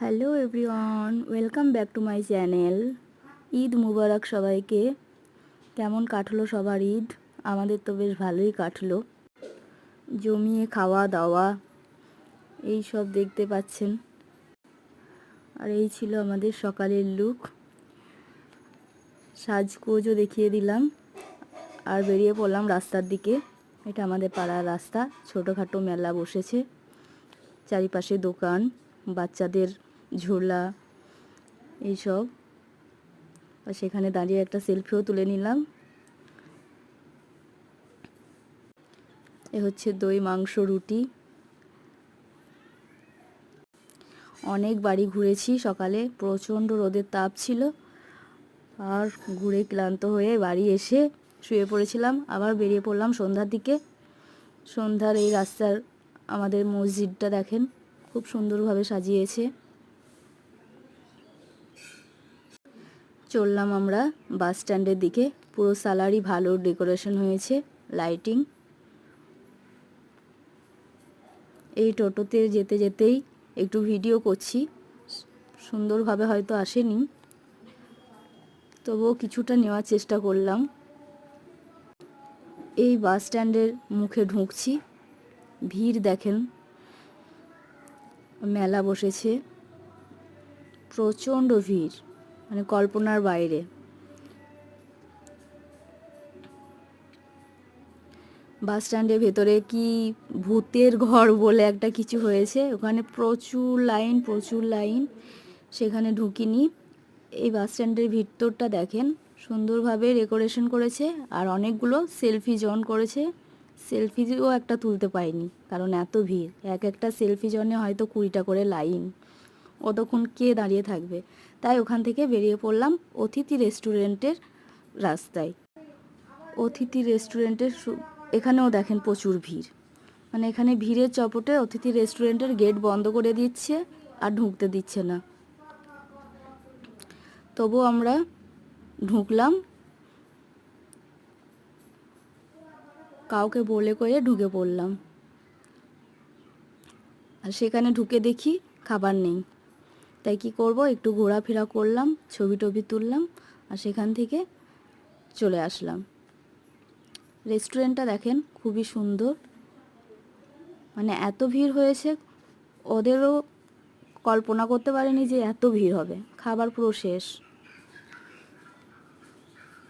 Hello everyone, welcome back to my channel. Eid মুবারক সবাইকে। কেমন কাটলো সবার ঈদ? আমাদের তো বেশ ভালোই কাটলো। জমিয়ে খাওয়া দাওয়া এই সব দেখতে পাচ্ছেন। আর এই ছিল আমাদের সকালের লুক। সাজগোজও দেখিয়ে দিলাম আর বেরিয়ে পড়লাম রাস্তার দিকে। এটা আমাদের পাড়ার রাস্তা। ছোটোখাটো মেলা বসেছে, চারিপাশে দোকান, বাচ্চাদের ঝোলা এইসব। আর সেখানে দাঁড়িয়ে একটা সেলফিও তুলে নিলাম। এ হচ্ছে দই, মাংস, রুটি। অনেক বাড়ি ঘুরেছি সকালে, প্রচণ্ড রোদের তাপ ছিল। আর ঘুরে ক্লান্ত হয়ে বাড়ি এসে শুয়ে পড়েছিলাম। আবার বেরিয়ে পড়লাম সন্ধ্যার দিকে। সন্ধ্যার এই রাস্তার আমাদের মসজিদটা দেখেন, খুব সুন্দরভাবে সাজিয়েছে। চললাম আমরা বাস স্ট্যান্ডের দিকে। পুরো সালারই ভালো ডেকোরেশন হয়েছে, লাইটিং। এই টোটোতে যেতে যেতেই একটু ভিডিও করছি। সুন্দরভাবে হয়তো আসেনি, তবুও কিছুটা নেওয়ার চেষ্টা করলাম। এই বাস স্ট্যান্ডের মুখে ঢুকছি। ভিড় দেখেন, মেলা বসেছে, প্রচণ্ড ভিড়, মানে কল্পনার বাইরে। বাস স্ট্যান্ডের ভেতরে কি ভূতের ঘর বলে একটা কিছু হয়েছে, ওখানে প্রচুর লাইন। সেখানে ঢুকিনি। এই বাস স্ট্যান্ডের ভিতরটা দেখেন, সুন্দরভাবে ডেকোরেশন করেছে আর অনেকগুলো সেলফি জোন করেছে। সেলফিও একটা তুলতে পাইনি, কারণ এত ভিড়। একটা সেলফি জোনে হয়তো 20টা করে লাইন, অতক্ষণ কে দাঁড়িয়ে থাকবে। তাই ওখান থেকে বেরিয়ে পড়লাম অতিথি রেস্টুরেন্টের রাস্তায়। অতিথি রেস্টুরেন্টের এখানেও দেখেন প্রচুর ভিড়, মানে এখানে ভিড়ের চপটে অতিথি রেস্টুরেন্টের গেট বন্ধ করে দিচ্ছে আর ঢুকতে দিচ্ছে না। তবু আমরা ঢুকলাম, কাউকে বলে কয়ে ঢুকে পড়লাম। আর সেখানে ঢুকে দেখি খাবার নেই। তাই কি করব, একটু ঘোরাফেরা করলাম, ছবি টবি তুললাম আর সেখান থেকে চলে আসলাম। রেস্টুরেন্টটা দেখেন, খুবই সুন্দর। মানে এত ভিড় হয়েছে, ওদেরও কল্পনা করতে পারেনি যে এত ভিড় হবে। খাবার পুরো শেষ।